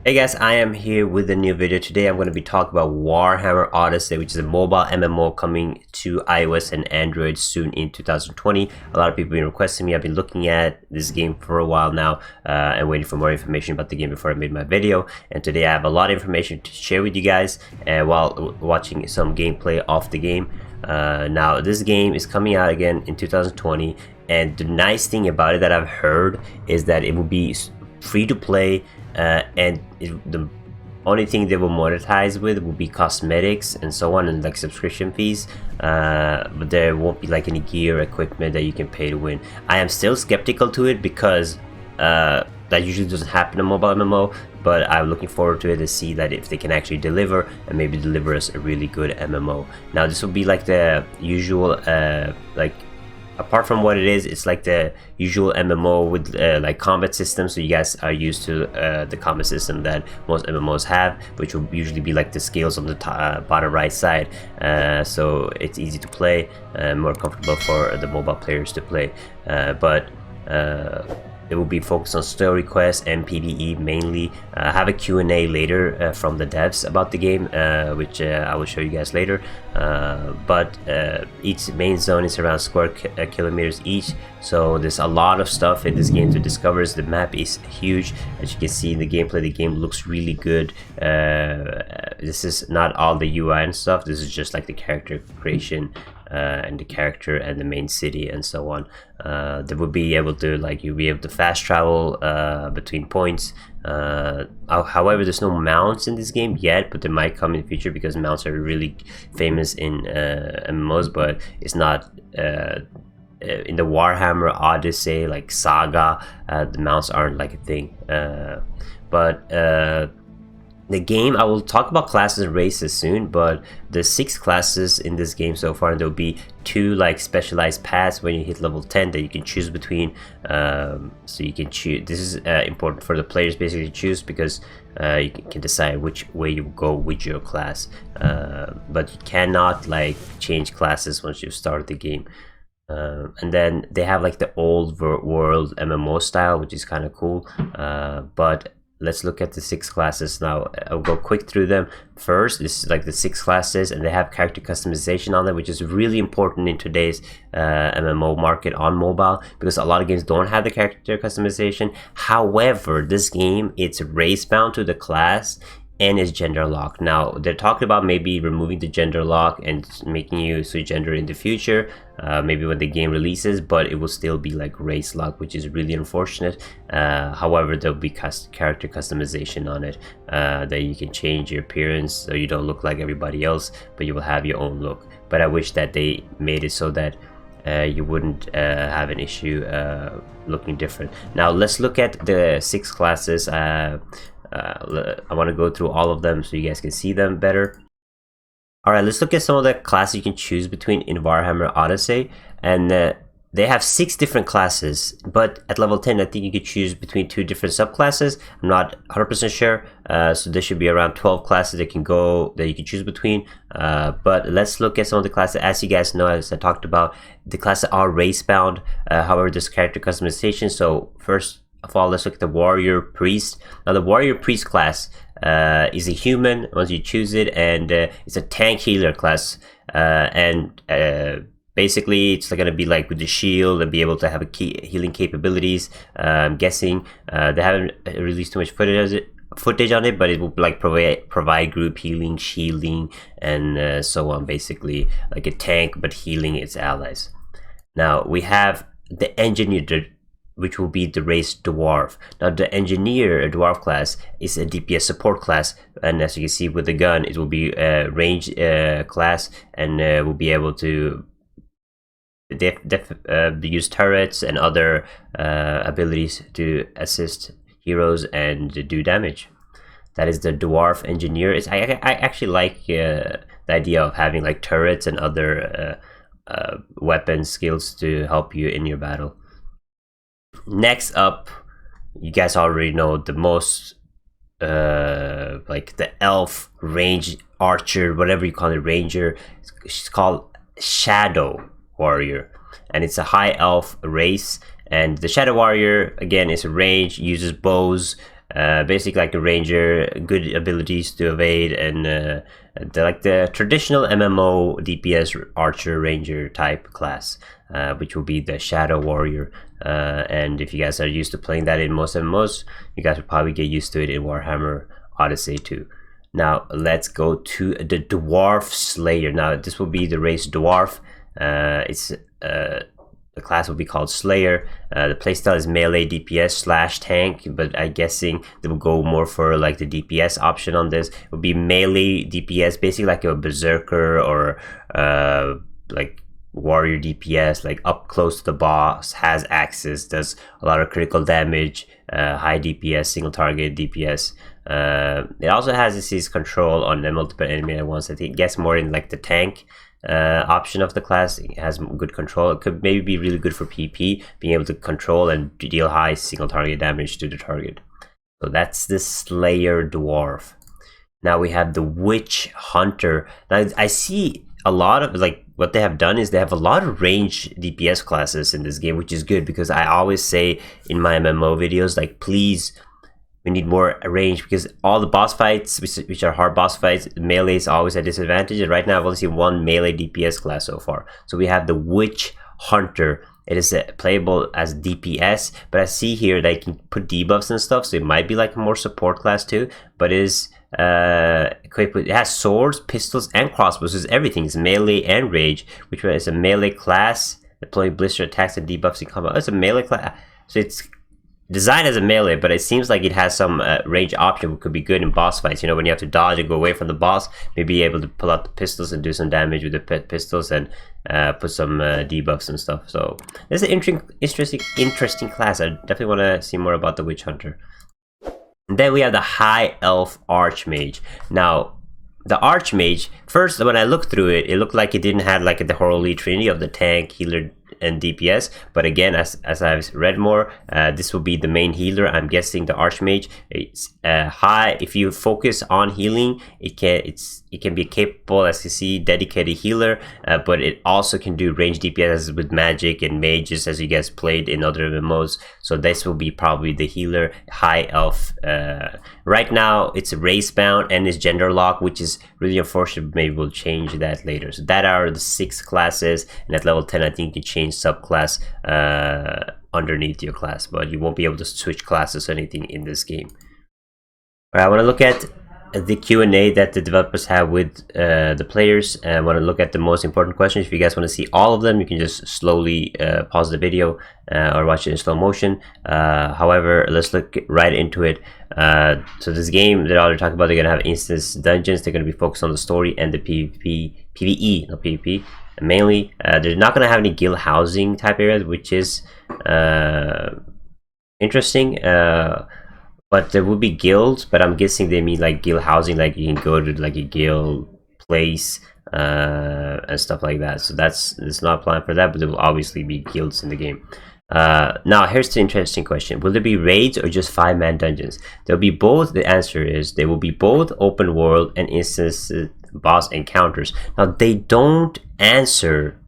Hey guys, I am here with a new video. Today I'm going to be talking about Warhammer Odyssey, which is a mobile MMO coming to iOS and Android soon in 2020. A lot of people have been requesting me. I've been looking at this game for a while now and waiting for more information about the game before I made my video. And today I have a lot of information to share with you guys while watching some gameplay of the game. Now this game is coming out again in 2020, and the nice thing about it that I've heard is that it will be free to play. The only thing they will monetize with will be cosmetics and so on, and like subscription fees, but there won't be like any gear equipment that you can pay to win. I am still skeptical to it because that usually doesn't happen in mobile MMO, but I'm looking forward to it to see that if they can actually deliver and maybe deliver us a really good MMO. Now this will be like the usual apart from what it is, it's like the usual MMO with like combat system. So you guys are used to the combat system that most MMOs have, which will usually be like the scales on the bottom right side. So it's easy to play, more comfortable for the mobile players to play. But it will be focused on story quests and PvE mainly. I have a Q&A later from the devs about the game, which I will show you guys later. But each main zone is around square kilometers each, so there's a lot of stuff in this game to discover. The map is huge. As you can see in the gameplay, the game looks really good. This is not all the UI and stuff. This is just like the character creation and the character and the main city and so on. They will be able to, like, you'll be able to fast travel between points. However, there's no mounts in this game yet, but they might come in the future because mounts are really famous in MMOs, but it's not in the Warhammer Odyssey, like Saga. The mounts aren't like a thing, but the game, I will talk about classes and races soon, but the 6 classes in this game so far, and there'll be 2 like specialized paths when you hit level 10 that you can choose between. So you can choose. This is important for the players basically to choose, because you can decide which way you go with your class, but you cannot like change classes once you start the game. And then they have like the old world MMO style, which is kind of cool, but let's look at the 6 classes now. I'll go quick through them. First, this is like the 6 classes, and they have character customization on them, which is really important in today's MMO market on mobile, because a lot of games don't have the character customization. However, this game, it's race bound to the class and is gender locked. Now they're talking about maybe removing the gender lock and making you switch gender in the future, maybe when the game releases, but it will still be like race lock, which is really unfortunate. However, there'll be character customization on it, that you can change your appearance so you don't look like everybody else, but you will have your own look. But I wish that they made it so that you wouldn't have an issue looking different. Now let's look at the 6 classes. I want to go through all of them so you guys can see them better. Alright, let's look at some of the classes you can choose between in Warhammer Odyssey. And they have 6 different classes, but at level 10 I think you could choose between 2 different subclasses. I'm not 100% sure, so there should be around 12 classes that you can choose between. But let's look at some of the classes. As you guys know, as I talked about, the classes are race bound. However, there's character customization. So first of all, let's look at the warrior priest. Now the warrior priest class is a human once you choose it, and it's a tank healer class, and basically it's going to be like with the shield and be able to have healing capabilities. I'm guessing they haven't released too much footage on it, but it will like provide group healing, shielding, and so on, basically like a tank but healing its allies. Now we have the engineer, which will be the race dwarf. Now the engineer dwarf class is a DPS support class, and as you can see with the gun, it will be a range class, and will be able to use turrets and other abilities to assist heroes and do damage. That is the dwarf engineer. I actually like the idea of having like turrets and other weapon skills to help you in your battle. Next up, you guys already know the most like the elf range archer, whatever you call it, ranger. She's called Shadow Warrior, and it's a high elf race. And the Shadow Warrior again is a range, uses bows, basically like a ranger, good abilities to evade, and like the traditional MMO DPS archer ranger type class, which will be the shadow warrior. And if you guys are used to playing that in most MMOs, you guys will probably get used to it in Warhammer Odyssey too. Now let's go to the Dwarf Slayer. Now this will be the race Dwarf. The class will be called Slayer. The playstyle is melee DPS / tank, but I'm guessing they will go more for like the DPS option on this. It will be melee DPS, basically like a berserker or like warrior DPS, like up close to the boss, has axes, does a lot of critical damage, high DPS, single target DPS. It also has this control on the multiple enemy at once. I think it gets more in like the tank option of the class. It has good control. It could maybe be really good for PP, being able to control and deal high single target damage to the target. So that's the Slayer Dwarf. Now we have the Witch Hunter. Now I see a lot of, like, what they have done is they have a lot of range DPS classes in this game, which is good, because I always say in my MMO videos, like, please, we need more range, because all the boss fights, which are hard boss fights, melee is always a disadvantage. And right now I've only seen one melee DPS class so far. So we have the Witch Hunter. It is playable as DPS, but I see here that you can put debuffs and stuff, so it might be like a more support class too. But it is equipped with, it has swords, pistols, and crossbows. It's everything. It's melee and rage, which is a melee class. Deploying blister attacks and debuffs in combat. It's a melee class, so it's designed as a melee, but it seems like it has some range option, which could be good in boss fights. You know, when you have to dodge and go away from the boss, maybe be able to pull out the pistols and do some damage with the pistols, and put some debuffs and stuff. So this is an interesting class. I definitely want to see more about the Witch Hunter. And then we have the High Elf Archmage. Now, the Archmage, first when I looked through it, it looked like it didn't have like the holy trinity of the tank, healer, and DPS. But again, as I've read more, this will be the main healer. I'm guessing the Archmage. It's high. If you focus on healing, it can be capable, as you see, dedicated healer. But it also can do range DPS with magic and mages, as you guys played in other MMOs. So this will be probably the healer, High Elf. Right now, it's race bound and is gender locked, which is really unfortunate. Maybe we'll change that later. So that are the 6 classes, and at level 10, I think you can change subclass underneath your class, but you won't be able to switch classes or anything in this game. All right, I want to look at the Q&A that the developers have with the players, and I want to look at the most important questions. If you guys want to see all of them, you can just slowly pause the video or watch it in slow motion. However, let's look right into it. So this game, they're talking about, they're going to have instance dungeons. They're going to be focused on the story and the PvE, not PvP. And mainly, they're not going to have any guild housing type areas, which is interesting. But there will be guilds, but I'm guessing they mean like guild housing, like you can go to like a guild place and stuff like that. So it's not planned for that, but there will obviously be guilds in the game. Now here's the interesting question: will there be raids or just 5-man dungeons? There'll be both. The answer is there will be both open world and instance boss encounters. Now they don't answer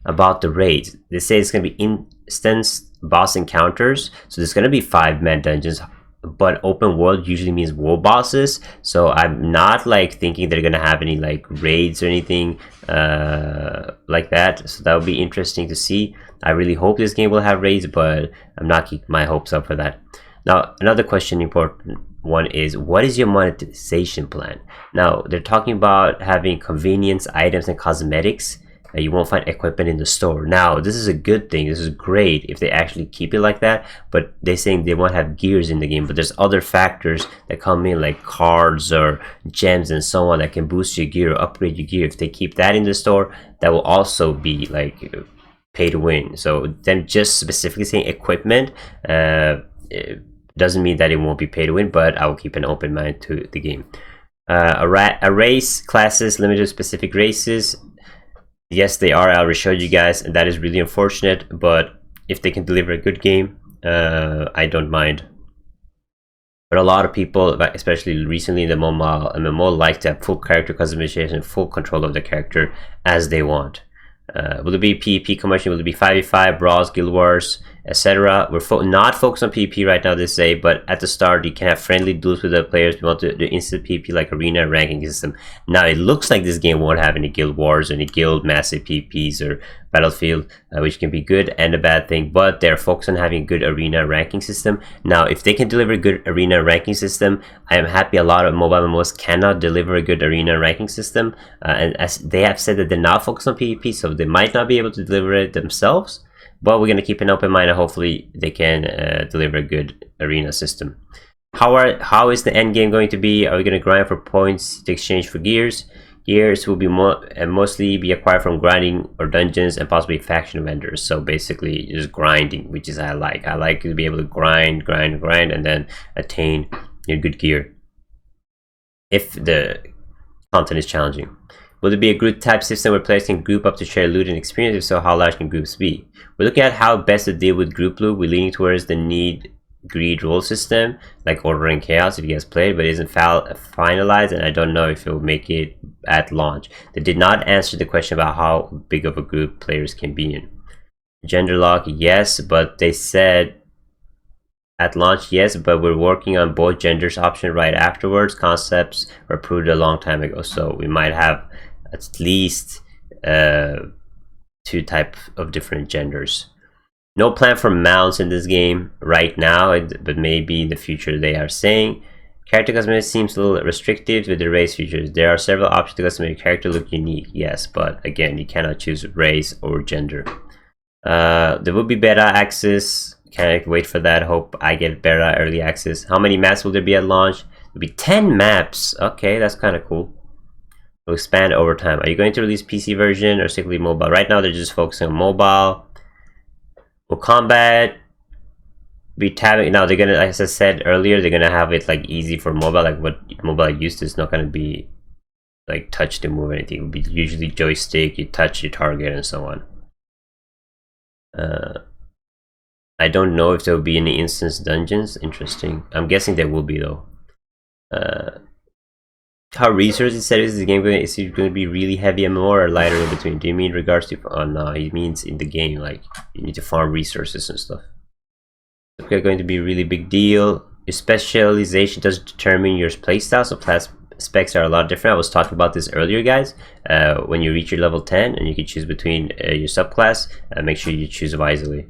about the raids. They say it's going to be instance boss encounters, so there's going to be 5-man dungeons. But open world usually means world bosses, so I'm not like thinking they're gonna have any like raids or anything like that. So that would be interesting to see. I really hope this game will have raids, but I'm not keeping my hopes up for that. Now, another question, important one, is what is your monetization plan? Now, they're talking about having convenience items and cosmetics. You won't find equipment in the store. Now, this is a good thing. This is great if they actually keep it like that, but they're saying they won't have gears in the game. But there's other factors that come in, like cards or gems and so on, that can boost your gear or upgrade your gear. If they keep that in the store, that will also be like pay to win. So them just specifically saying equipment it doesn't mean that it won't be pay to win, but I will keep an open mind to the game. A race classes limited to specific races. Yes, they are. I already showed you guys, and that is really unfortunate. But if they can deliver a good game, I don't mind. But a lot of people, especially recently in the MMO, like to have full character customization, full control of the character as they want. Will it be PvP conversion? Will it be 5v5, brawls, guild wars? etc. We're not focused on PvP right now, they say, but at the start you can have friendly duels with the players. We want to do instant PvP like arena ranking system. Now it looks like this game won't have any guild wars, any guild massive PvPs or battlefield, which can be good and a bad thing, but they're focused on having a good arena ranking system. Now if they can deliver a good arena ranking system, I am happy. A lot of mobile MMOs cannot deliver a good arena ranking system, and as they have said that they're not focused on PvP, so they might not be able to deliver it themselves, but we're going to keep an open mind and hopefully they can deliver a good arena system. How is the end game going to be? Are we going to grind for points to exchange for gears? Gears will be mostly be acquired from grinding or dungeons and possibly faction vendors. So basically just grinding, which is I like to be able to grind and then attain your good gear if the content is challenging. Will there be a group type system where players can group up to share loot and experience? If so, how large can groups be? We're looking at how best to deal with group loot. We're leaning towards the need greed role system like Order and Chaos if you guys played, but it isn't finalized, and I don't know if it will make it at launch. They did not answer the question about how big of a group players can be in. Gender lock, yes, but they said at launch, yes, but we're working on both genders option right afterwards. Concepts were approved a long time ago, so we might have at least 2 types of different genders. No plan for mounts in this game right now, but maybe in the future they are saying. Character customization seems a little restrictive with the race features. There are several options to customize your character look unique, yes, but again, you cannot choose race or gender. There will be beta access. Can't wait for that. Hope I get beta early access. How many maps will there be at launch? There'll be 10 maps. Okay, that's kind of cool. Will expand over time. Are you going to release PC version or strictly mobile? Right now they're just focusing on mobile. Will combat be tabbing? Now they're gonna, as I said earlier, they're gonna have it like easy for mobile, like what mobile used to. It's not gonna be like touch to move anything. It will be usually joystick, you touch your target and so on. I don't know if there will be any instance dungeons. Interesting. I'm guessing there will be though. How resource said is the game going? Is it going to be really heavy MMO or lighter in between? Do you mean regards to? Oh no, he means in the game, like you need to farm resources and stuff. It's going to be a really big deal. Your specialization does determine your playstyle, so class specs are a lot different. I was talking about this earlier, guys. When you reach your level 10 and you can choose between your subclass, make sure you choose wisely.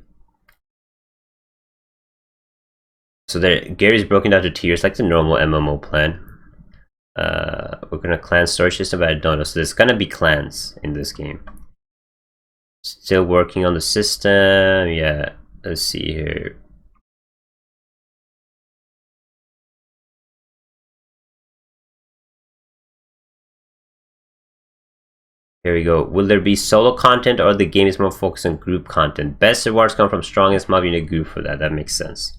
So there, gear is broken down to tiers like the normal MMO plan. We're gonna clan storage system, but I don't know. So there's gonna be clans in this game. Still working on the system. Yeah, let's see here. Here we go. Will there be solo content or the game is more focused on group content? Best rewards come from strongest mob in a group for that. That makes sense.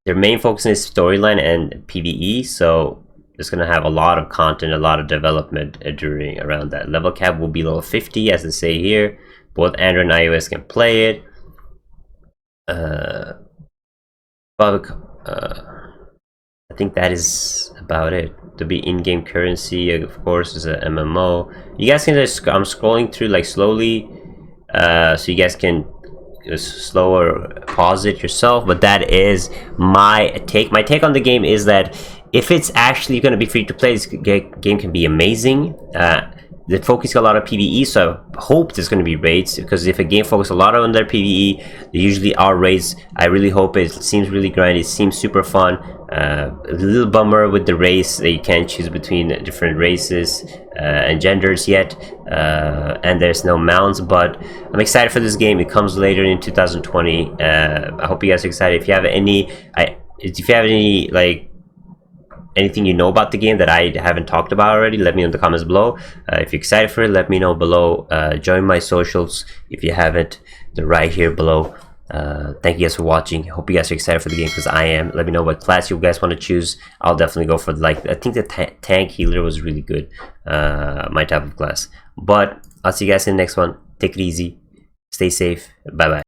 Their main focus is storyline and PvE, so it's gonna have a lot of content, a lot of development during around that. Level cap will be level 50, as they say here. Both Android and iOS can play it. I think that is about it. To be in-game currency, of course, is a MMO. You guys can just, I'm scrolling through like slowly, so you guys can slower pause it yourself, but that is my take. My take on the game is that if it's actually going to be free to play, this game can be amazing. They focus a lot of PvE, so I hope there's going to be raids, because if a game focuses a lot on their PvE, there usually are raids. I really hope it. It seems really grindy. It seems super fun. A little bummer with the race that you can't choose between different races and genders yet, and there's no mounts, but I'm excited for this game. It comes later in 2020. I hope you guys are excited. If you have any like anything you know about the game that I haven't talked about already, let me know in the comments below. If you're excited for it, let me know below. Join my socials if you haven't. They're right here below. Thank you guys for watching. Hope you guys are excited for the game, because I am. Let me know what class you guys want to choose. I'll definitely go for like, I think the tank healer was really good, my type of class. But I'll see you guys in the next one. Take it easy, stay safe, bye bye.